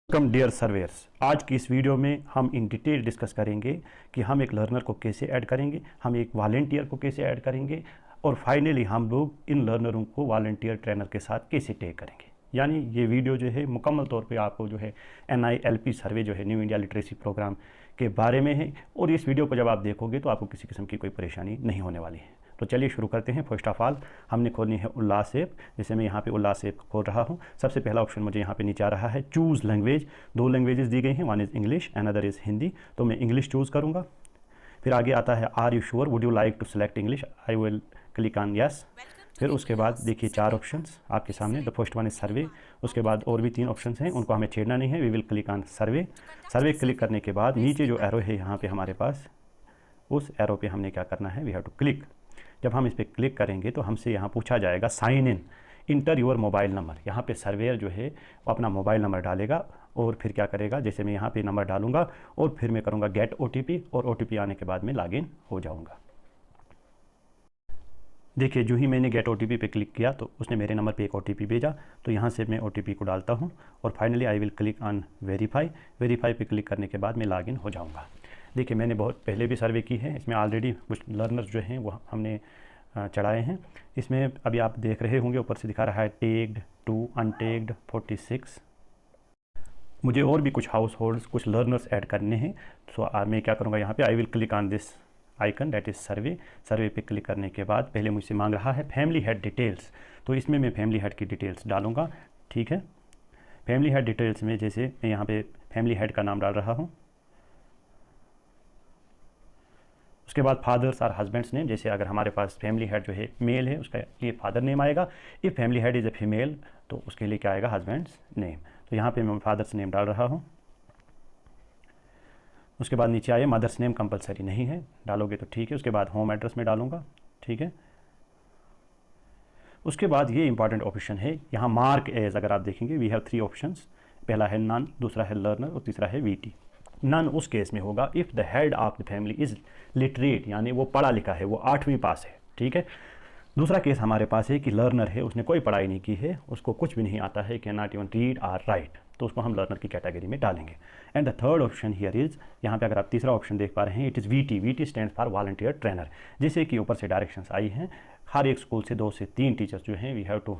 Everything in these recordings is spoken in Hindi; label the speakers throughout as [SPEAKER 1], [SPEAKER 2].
[SPEAKER 1] Welcome dear surveyor's. आज की इस वीडियो में हम इन डिटेल डिस्कस करेंगे कि हम एक लर्नर को कैसे ऐड करेंगे, हम एक वॉलंटियर को कैसे ऐड करेंगे और फाइनली हम लोग इन लर्नरों को वॉलंटियर ट्रेनर के साथ कैसे टैग करेंगे। यानी ये वीडियो जो है मुकम्मल तौर पे आपको जो है NILP सर्वे जो है न्यू इंडिया लिटरेसी प्रोग्राम के बारे में है और इस वीडियो को जब आप देखोगे तो आपको किसी किस्म की कोई परेशानी नहीं होने वाली है। तो चलिए शुरू करते हैं। फर्स्ट ऑफ ऑल हमने खोलनी है उल्लास ऐप। जैसे मैं यहाँ पे उल्लास ऐप खोल रहा हूँ, सबसे पहला ऑप्शन मुझे यहाँ पे नीचे आ रहा है चूज़ लैंग्वेज। दो लैंग्वेजेस दी गई हैं, one is English and other is Hindi. तो मैं इंग्लिश चूज़ करूँगा। फिर आगे आता है are you sure, would you like to select English, I will click on yes. फिर उसके बाद देखिए चार ऑप्शंस आपके सामने। The first one is survey. उसके बाद और भी तीन ऑप्शंस हैं, उनको हमें छेड़ना नहीं है। We will click on survey. Survey click करने के बाद नीचे जो एरो है यहाँ पे हमारे पास, उस एरो पे हमने क्या करना है, वी हैव टू क्लिक। जब हम इस पर क्लिक करेंगे तो हमसे यहाँ पूछा जाएगा sign in, enter your mobile number. यहाँ पे सर्वेयर जो है वो अपना मोबाइल नंबर डालेगा और फिर क्या करेगा, जैसे मैं यहाँ पे नंबर डालूंगा और फिर मैं करूँगा गेट OTP और OTP आने के बाद मैं लॉगिन हो जाऊँगा। देखिए जो ही मैंने गेट OTP पे क्लिक किया तो उसने मेरे नंबर पे एक OTP भेजा। तो यहाँ से मैं OTP को डालता हूँ और finally I will click on verify. Verify पे क्लिक करने के बाद मैं लॉगिन हो जाऊँगा। देखिए मैंने बहुत पहले भी सर्वे की है, इसमें ऑलरेडी कुछ लर्नर्स जो हैं वो हमने चढ़ाए हैं। इसमें अभी आप देख रहे होंगे ऊपर से दिखा रहा है टेग्ड 2, अनटेग्ड 46। मुझे और भी कुछ हाउस होल्ड्स, कुछ लर्नर्स ऐड करने हैं। सो मैं क्या करूँगा, यहाँ पे I will click on this icon that is survey. Survey पे क्लिक करने के बाद पहले मुझसे मांग रहा है फैमिली हेड डिटेल्स, तो इसमें मैं फैमिली हेड की डिटेल्स डालूँगा। ठीक है, फैमिली हेड डिटेल्स में जैसे मैं यहाँ पे फैमिली हेड का नाम डाल रहा हूँ। उसके बाद फादर्स और हस्बैंड्स नेम, जैसे अगर हमारे पास फैमिली हेड जो है मेल है उसका लिए फादर नेम आएगा। If family head is a female तो उसके लिए क्या आएगा, हस्बैंड्स नेम। तो यहाँ पे मैं फादर्स नेम डाल रहा हूँ। उसके बाद नीचे आए मदर्स नेम कंपलसरी नहीं है, डालोगे तो ठीक है। उसके बाद होम एड्रेस में डालूंगा। ठीक है, उसके बाद ये इंपॉर्टेंट ऑप्शन है यहाँ मार्क एज। अगर आप देखेंगे वी हैव 3 ऑप्शंस, पहला है नन, दूसरा है लर्नर और तीसरा है VT। नन उस केस में होगा if the head of the family is literate, यानी वो पढ़ा लिखा है, वो 8वीं पास है। ठीक है, दूसरा केस हमारे पास है कि लर्नर है, उसने कोई पढ़ाई नहीं की है, उसको कुछ भी नहीं आता है, कैन नॉट इवन रीड और राइट, तो उसको हम लर्नर की कैटेगरी में डालेंगे। And the third option here is, यहाँ पे अगर आप तीसरा ऑप्शन देख पा रहे हैं, it is VT। VT stand for volunteer trainer. जैसे कि ऊपर से डायरेक्शंस आई हैं, हर एक स्कूल से 2 से 3 टीचर्स जो हैं we have to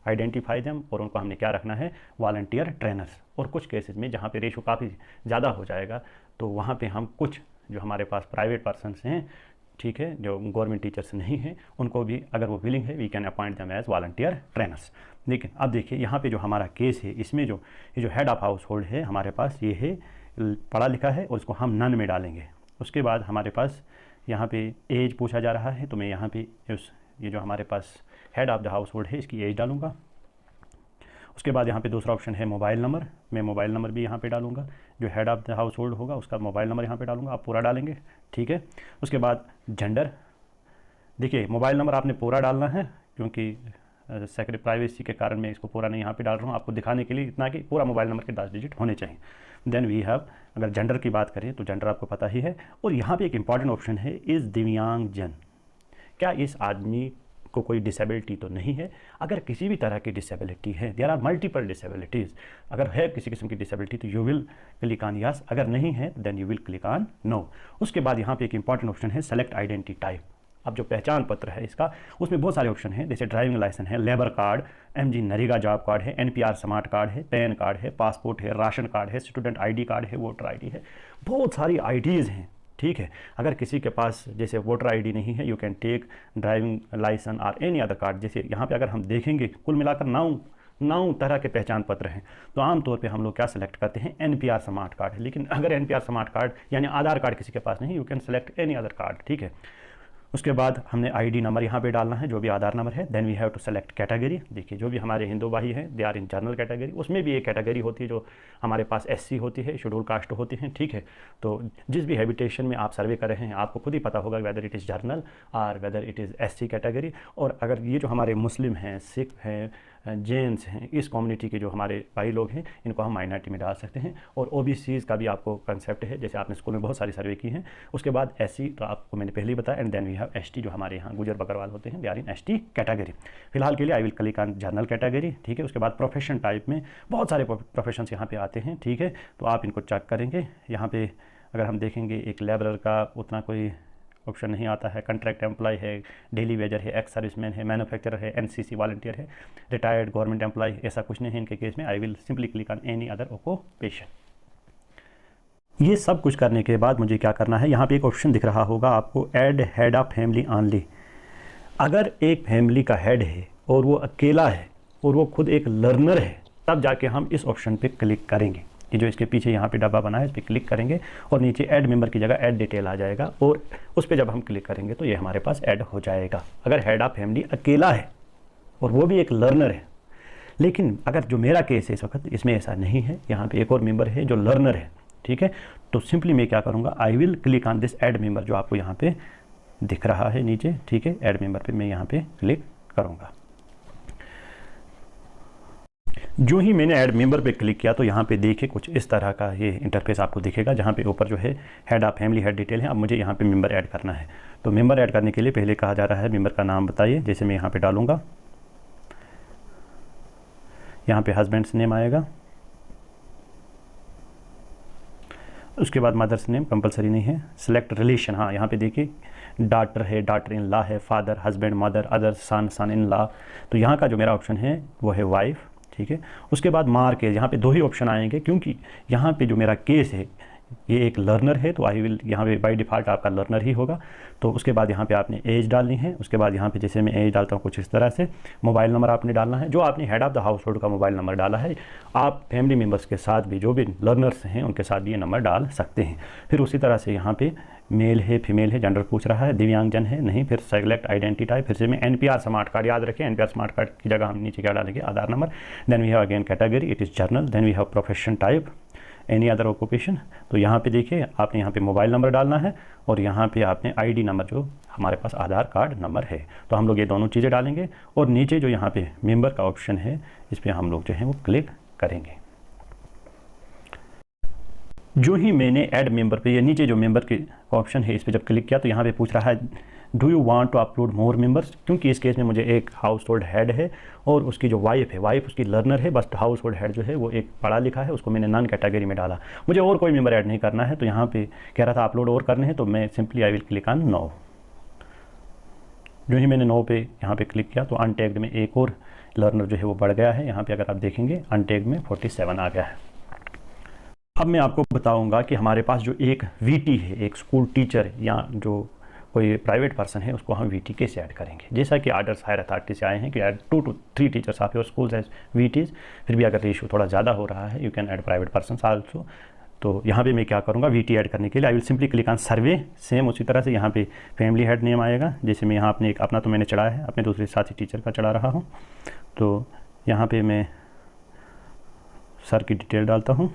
[SPEAKER 1] identify them और उनको हमने क्या रखना है, वॉलंटियर ट्रेनर्स। और कुछ केसेस में जहाँ पे रेशो काफ़ी ज़्यादा हो जाएगा तो वहाँ पे हम कुछ जो हमारे पास प्राइवेट पर्सनस हैं, ठीक है, जो गवर्नमेंट टीचर्स नहीं हैं, उनको भी अगर वो विलिंग है we can appoint them as volunteer trainers. लेकिन अब देखिए यहाँ पे जो हमारा केस है, इसमें जो ये जो हेड ऑफ़ हाउस होल्ड है हमारे पास, ये है पढ़ा लिखा है और इसको हम नन में डालेंगे। उसके बाद हमारे पास यहाँ पे एज पूछा जा रहा है, तो मैं यहाँ पे ये जो हमारे पास head of the household है इसकी एज डालूँगा। उसके बाद यहाँ पे दूसरा ऑप्शन है मोबाइल नंबर, मैं मोबाइल नंबर भी यहाँ पे डालूँगा। जो head of the house hold होगा उसका मोबाइल नंबर यहाँ पे डालूँगा, आप पूरा डालेंगे। ठीक है, उसके बाद जेंडर, देखिए मोबाइल नंबर आपने पूरा डालना है क्योंकि सेक्रेट प्राइवेसी के कारण मैं इसको पूरा नहीं यहाँ पे डाल रहा हूँ, आपको दिखाने के लिए इतना कि पूरा मोबाइल नंबर के 10 डिजिट होने चाहिए। देन वी हैव, अगर जेंडर की बात करें तो जेंडर आपको पता ही है। और यहाँ पे एक इंपॉर्टेंट ऑप्शन है, इज़ दिव्यांगजन, क्या इस आदमी को कोई डिसेबिलिटी तो नहीं है। अगर किसी भी तरह की डिसेबिलिटी है, देयर आर मल्टीपल डिसेबिलिटीज़, अगर है किसी किस्म की डिसेबिलिटी तो you will click on yes, अगर नहीं है then you will click on no. उसके बाद यहाँ पे एक इंपॉर्टेंट ऑप्शन है सेलेक्ट आइडेंटिटी टाइप। अब जो पहचान पत्र है इसका, उसमें बहुत सारे ऑप्शन हैं, जैसे ड्राइविंग लाइसेंस है, labour card, MG NREGA job card है, NPR स्मार्ट कार्ड है, पैन कार्ड है, पासपोर्ट है, राशन कार्ड है, स्टूडेंट ID कार्ड है, वोटर ID है, बहुत सारी IDs हैं। ठीक है, अगर किसी के पास जैसे वोटर ID नहीं है, you can take driving licence और एनी अदर कार्ड। जैसे यहाँ पे अगर हम देखेंगे कुल मिलाकर 9 तरह के पहचान पत्र हैं, तो आमतौर पे हम लोग क्या सेलेक्ट करते हैं, NPR स्मार्ट कार्ड है। लेकिन अगर NPR स्मार्ट कार्ड यानी आधार कार्ड किसी के पास नहीं, you can select any other card. ठीक है, उसके बाद हमने ID नंबर यहाँ पे डालना है, जो भी आधार नंबर है। Then we have to select category. देखिए जो भी हमारे हिंदू भाई हैं they are in general category, उसमें भी एक कैटेगरी होती है जो हमारे पास SC होती है, शेड्यूल कास्ट होती हैं। ठीक है, तो जिस भी हैबिटेशन में आप सर्वे कर रहे हैं आपको खुद ही पता होगा वेदर इट इज़ जर्नल और whether it is SC category. और अगर ये जो हमारे मुस्लिम हैं, सिख हैं, जेन्स हैं, इस कम्युनिटी के जो हमारे भाई लोग हैं, इनको हम माइनॉरिटी में डाल सकते हैं। और ओबीसीज़ का भी आपको कंसेप्ट है, जैसे आपने स्कूल में बहुत सारी सर्वे की हैं। उसके बाद एससी तो आपको मैंने पहले ही बताया, and then we have ST, जो हमारे यहाँ गुजर बकरवाल होते हैं, they are in ST category. फिलहाल के लिए I will click on general category, ठीक है। उसके बाद प्रोफेशन टाइप में बहुत सारे प्रोफेशंस यहाँ पे आते हैं, ठीक है। तो आप इनको चेक करेंगे। यहाँ पे अगर हम देखेंगे एक लेबरर का उतना कोई ऑप्शन नहीं आता है, कॉन्ट्रैक्ट एम्प्लॉय है, डेली वेजर है, एक्स सर्विसमैन है, मैन्युफैक्चरर है, एनसीसी वॉलंटियर है, रिटायर्ड गवर्नमेंट एम्प्लॉय, ऐसा कुछ नहीं है इनके केस में। I will simply click on any other occupation. ये सब कुछ करने के बाद मुझे क्या करना है, यहाँ पे एक ऑप्शन दिख रहा होगा आपको, add head of family only. अगर एक फैमिली का हेड है और वो अकेला है और वो खुद एक लर्नर है, तब जाके हम इस ऑप्शन पे क्लिक करेंगे। ये जो इसके पीछे यहाँ पे डब्बा बना है, इस पर क्लिक करेंगे और नीचे ऐड मेंबर की जगह ऐड डिटेल आ जाएगा, और उस पर जब हम क्लिक करेंगे तो ये हमारे पास ऐड हो जाएगा। अगर हेड ऑफ फैमिली अकेला है और वो भी एक लर्नर है। लेकिन अगर जो मेरा केस है इस वक्त, इसमें ऐसा नहीं है, यहाँ पे एक और मेंबर है जो लर्नर है, ठीक है। तो सिंपली मैं क्या करूँगा, आई will click on this add member, जो आपको यहाँ पे दिख रहा है नीचे, ठीक है। ऐड मेंबर पे मैं यहाँ पे क्लिक करूँगा। जो ही मैंने ऐड मेंबर पे क्लिक किया तो यहाँ पे देखिए कुछ इस तरह का ये इंटरफेस आपको दिखेगा, जहाँ पे ऊपर जो है head of family head detail है। अब मुझे यहाँ पे मेंबर ऐड करना है। तो मेंबर ऐड करने के लिए पहले कहा जा रहा है मेंबर का नाम बताइए, जैसे मैं यहाँ पे डालूँगा, यहाँ पे हस्बैंड्स नेम आएगा। उसके बाद मदर्स नेम कंपलसरी नहीं है। सिलेक्ट रिलेशन, हाँ यहाँ पे देखिए डॉटर है, डॉटर इन लॉ है, father, husband, mother, other, son, son in law. तो यहाँ का जो मेरा ऑप्शन है वो है वाइफ, ठीक है। उसके बाद मार्क है, यहाँ पे 2 ही ऑप्शन आएंगे, क्योंकि यहाँ पे जो मेरा केस है ये एक लर्नर है, तो आई विल, यहाँ पे बाय डिफ़ॉल्ट आपका लर्नर ही होगा। तो उसके बाद यहाँ पे आपने एज डालनी है। उसके बाद यहाँ पे जैसे मैं एज डालता हूँ कुछ इस तरह से, मोबाइल नंबर आपने डालना है, जो आपने head of the house hold का मोबाइल नंबर डाला है। आप फैमिली मेम्बर्स के साथ भी, जो भी लर्नर्स हैं उनके साथ भी ये नंबर डाल सकते हैं। फिर उसी तरह से यहाँ पे मेल है, फीमेल है, जेंडर पूछ रहा है, दिव्यांगजन है नहीं, फिर सेलेक्ट आइडेंटिटी टाइप, फिर से मैं एनपीआर स्मार्ट कार्ड, याद रखें एनपीआर स्मार्ट कार्ड की जगह हम नीचे क्या डालेंगे, Aadhaar number. Then we have again category, it is general. Then we have profession type, any other occupation. तो यहाँ पे देखिए आपने यहाँ पे मोबाइल नंबर डालना है और यहाँ पे आपने आईडी नंबर, जो हमारे पास आधार कार्ड नंबर है। तो हम लोग ये दोनों चीज़ें डालेंगे और नीचे जो यहाँ पे मेंबर का ऑप्शन है, इस पर हम लोग जो है वो क्लिक करेंगे। जो ही मैंने ऐड मेंबर पे, या नीचे जो मेंबर के ऑप्शन है, इस पर जब क्लिक किया तो यहाँ पे पूछ रहा है do you want to upload more members, क्योंकि इस केस में मुझे एक हाउस होल्ड हेड है और उसकी जो वाइफ है, वाइफ उसकी लर्नर है, बस हाउस होल्ड हेड जो है वो एक पढ़ा लिखा है, उसको मैंने नॉन कैटेगरी में डाला। मुझे और कोई मेंबर ऐड नहीं करना है, तो यहाँ पे कह रहा था अपलोड और करने हैं, तो मैं simply I will click on no. जो ही मैंने नो पे यहाँ पे क्लिक किया तो अनटैग्ड में एक और लर्नर जो है वो बढ़ गया है। यहाँ पे अगर आप देखेंगे अनटैग्ड में 47 आ गया है। अब मैं आपको बताऊंगा कि हमारे पास जो एक वीटी है, एक स्कूल टीचर या जो कोई प्राइवेट पर्सन है, उसको हम वीटी कैसे ऐड करेंगे। जैसा कि आर्डर्स हायर अथॉरिटी से आए हैं कि add 2 to 3 teachers of your schools as VTs. फिर भी अगर रेशियो थोड़ा ज़्यादा हो रहा है, you can add private person also. तो यहाँ पे मैं क्या करूँगा, वीटी ऐड करने के लिए I will simply click on survey. Same उसी तरह से यहाँ पे फैमिली हेड नेम आएगा, जैसे मैं यहाँ अपने एक अपना तो मैंने चढ़ाया है, अपने दूसरे साथी टीचर का चढ़ा रहा हूँ। तो यहाँ पे मैं सर की डिटेल डालता हूँ,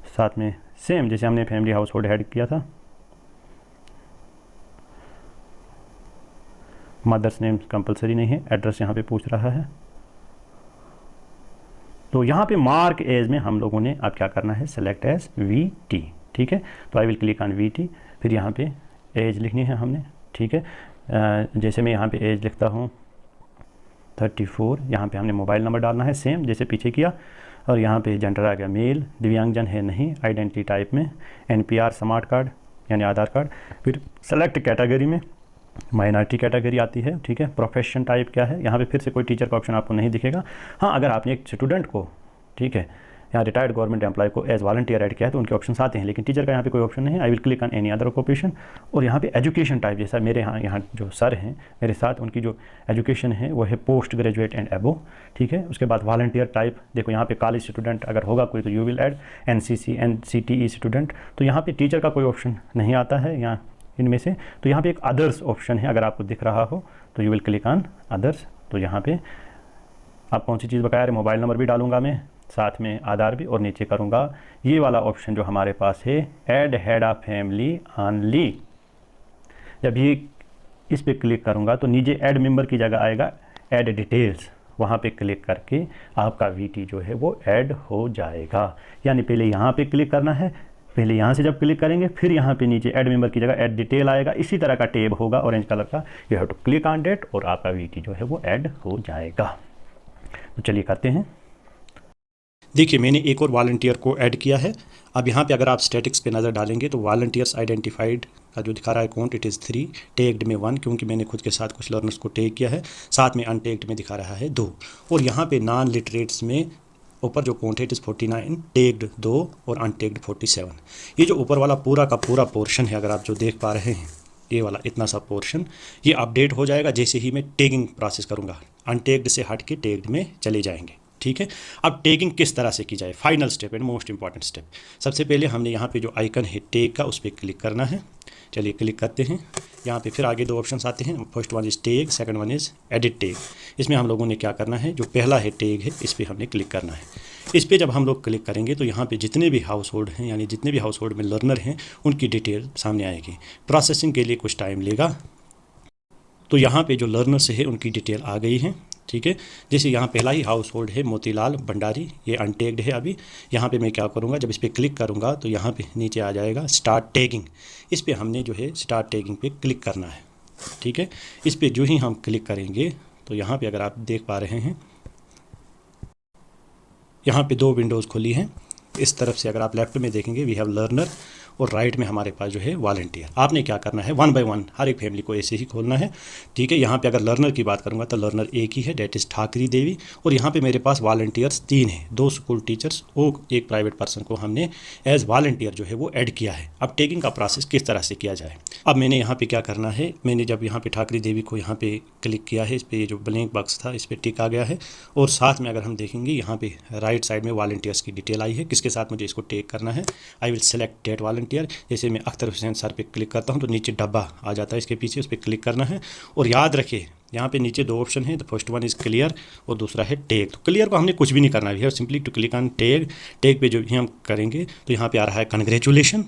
[SPEAKER 1] साथ में सेम जैसे हमने फैमिली हाउस होल्ड हेड किया था। मदर्स नेम कंपलसरी नहीं है, एड्रेस यहाँ पे पूछ रहा है। तो यहाँ पे मार्क एज में हम लोगों ने अब क्या करना है, सेलेक्ट एज वीटी, ठीक है। तो आई विल क्लिक ऑन वीटी। फिर यहाँ पे एज लिखनी है हमने, ठीक है। जैसे मैं यहाँ पे एज लिखता हूँ 34, यहाँ पे हमने मोबाइल नंबर डालना है सेम जैसे पीछे किया, और यहाँ पे जेंडर आ गया मेल, दिव्यांगजन है नहीं, आइडेंटिटी टाइप में एनपीआर स्मार्ट कार्ड यानी आधार कार्ड। फिर सेलेक्ट कैटेगरी में माइनॉरिटी कैटेगरी आती है, ठीक है। प्रोफेशन टाइप क्या है, यहाँ पे फिर से कोई टीचर का ऑप्शन आपको नहीं दिखेगा। हाँ, अगर आपने एक स्टूडेंट को, ठीक है, यहाँ रिटायर्ड गवर्नमेंट एम्प्लॉय को एज वॉलंटियर ऐड किया है तो उनके ऑप्शंस आते हैं, लेकिन टीचर का यहाँ पे कोई ऑप्शन नहीं है। I will click on any other occupation. और यहाँ पे एजुकेशन टाइप, जैसा मेरे यहाँ जो सर हैं मेरे साथ, उनकी जो एजुकेशन है वो है पोस्ट ग्रेजुएट एंड एबो, ठीक है। उसके बाद वॉलंटियर टाइप, देखो यहाँ पे कॉलेज स्टूडेंट अगर होगा कोई तो you will add, NCC NCTE student. तो यहाँ पे टीचर का कोई ऑप्शन नहीं आता है यहाँ इनमें से। तो यहाँ पे एक अदर्स ऑप्शन है, अगर आपको दिख रहा हो तो you will click on others. तो यहाँ पे आप कौन सी चीज़ बकाया है, मोबाइल नंबर भी डालूंगा मैं, साथ में आधार भी, और नीचे करूँगा ये वाला ऑप्शन जो हमारे पास है, add head of family only. जब ये इस पर क्लिक करूँगा तो नीचे ऐड मेंबर की जगह आएगा ऐड डिटेल्स, वहाँ पे क्लिक करके आपका वीटी जो है वो ऐड हो जाएगा। यानी पहले यहाँ पे क्लिक करना है, पहले यहाँ से जब क्लिक करेंगे फिर यहाँ पे नीचे ऐड मेंबर की जगह ऐड डिटेल आएगा, इसी तरह का टैब होगा ऑरेंज कलर का, you have to click on date और आपका वीटी जो है वो ऐड हो जाएगा। तो चलिए करते हैं। देखिए मैंने एक और वॉलंटियर को ऐड किया है। अब यहाँ पे अगर आप स्टैटिक्स पे नज़र डालेंगे तो वॉलंटियर्स आइडेंटिफाइड का जो दिखा रहा है काउंट इट इज़ 3, टैग्ड में 1 क्योंकि मैंने खुद के साथ कुछ लर्नर्स को टैग किया है, साथ में अनटैग्ड में दिखा रहा है 2, और यहाँ पे नॉन लिटरेट्स में ऊपर जो काउंट है इट इज़ 49, टैग्ड 2 और अनटैग्ड 47। ये जो ऊपर वाला पूरा का पूरा पोर्शन है, अगर आप जो देख पा रहे हैं ये वाला इतना सा पोर्शन, ये अपडेट हो जाएगा जैसे ही मैं टैगिंग प्रोसेस करूँगा। अनटैग्ड से हट के टैग्ड में चले जाएंगे, ठीक है। अब टैगिंग किस तरह से की जाए, final step and most important step. सबसे पहले हमने यहाँ पे जो आइकन है टैग का उस पर क्लिक करना है। चलिए क्लिक करते हैं। यहाँ पे फिर आगे 2 ऑप्शंस आते हैं, first one is tag, second one is edit tag. इसमें हम लोगों ने क्या करना है, जो पहला है टैग है इस पर हमने क्लिक करना है। इस पर जब हम लोग क्लिक करेंगे तो यहाँ पे जितने भी हाउस होल्ड हैं, यानी जितने भी हाउस होल्ड में लर्नर हैं उनकी डिटेल सामने आएगी। प्रोसेसिंग के लिए कुछ टाइम लेगा। तो यहाँ पे जो लर्नर्स है उनकी डिटेल आ गई है, ठीक है। जैसे यहाँ पहला ही हाउस होल्ड है मोतीलाल भंडारी, ये अनटैग्ड है अभी। यहाँ पे मैं क्या करूँगा, जब इस पर क्लिक करूँगा तो यहाँ पे नीचे आ जाएगा स्टार्ट टैगिंग। इस पर हमने जो है स्टार्ट टैगिंग पे क्लिक करना है, ठीक है। इस पर जो ही हम क्लिक करेंगे तो यहाँ पे अगर आप देख पा रहे हैं यहाँ पे 2 विंडोज़ खुली हैं। इस तरफ से अगर आप लेफ्ट में देखेंगे वी हैव लर्नर और राइट में हमारे पास जो है वॉलंटियर। आपने क्या करना है, 1 बाय 1 हर एक फैमिली को ऐसे ही खोलना है, ठीक है। यहाँ पे अगर लर्नर की बात करूँगा तो लर्नर एक ही है, डेट इज़ ठाकरी देवी। और यहाँ पे मेरे पास वॉलंटियर्स 3 हैं, 2 स्कूल टीचर्स और एक प्राइवेट पर्सन को हमने एज वॉलंटियर जो है वो ऐड किया है। अब टैगिंग का प्रोसेस किस तरह से किया जाए, अब मैंने यहाँ पर क्या करना है, मैंने जब यहाँ पर ठाकरी देवी को यहाँ पर क्लिक किया है, इस पर जो ब्लैंक बॉक्स था इस पर टिक आ गया है, और साथ में अगर हम देखेंगे यहाँ पे राइट साइड में वॉलंटियर्स की डिटेल आई है, किसके साथ मुझे इसको टैग करना है। I will select date volunteer. जैसे मैं अख्तर हुसैन सर पे क्लिक करता हूँ तो नीचे डब्बा आ जाता है इसके पीछे, उस पर क्लिक करना है। और याद रखिए यहाँ पे नीचे 2 ऑप्शन है, the first one is clear और दूसरा है टैग। तो क्लियर को हमने कुछ भी नहीं करना है, simply to click on tag. Tag पे जो भी हम करेंगे तो यहाँ पे आ रहा है congratulation,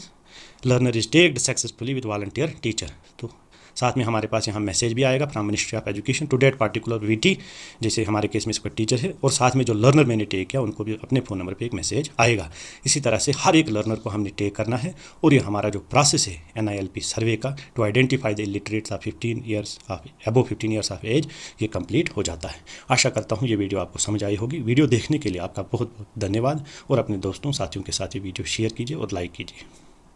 [SPEAKER 1] learner is tagged successfully with volunteer teacher. तो साथ में हमारे पास यहाँ मैसेज भी आएगा from ministry of education to date particular VT, जैसे हमारे केस में इसका टीचर है, और साथ में जो लर्नर मैंने टैग किया उनको भी अपने फ़ोन नंबर पे एक मैसेज आएगा। इसी तरह से हर एक लर्नर को हमने टैग करना है। और ये हमारा जो प्रोसेस है NILP सर्वे का to identify the illiterates of 15 years of above 15 years of age, ये कंप्लीट हो जाता है। आशा करता हूँ ये वीडियो आपको समझ आई होगी। वीडियो देखने के लिए आपका बहुत बहुत धन्यवाद, और अपने दोस्तों साथियों के साथ ये वीडियो शेयर कीजिए और लाइक कीजिए।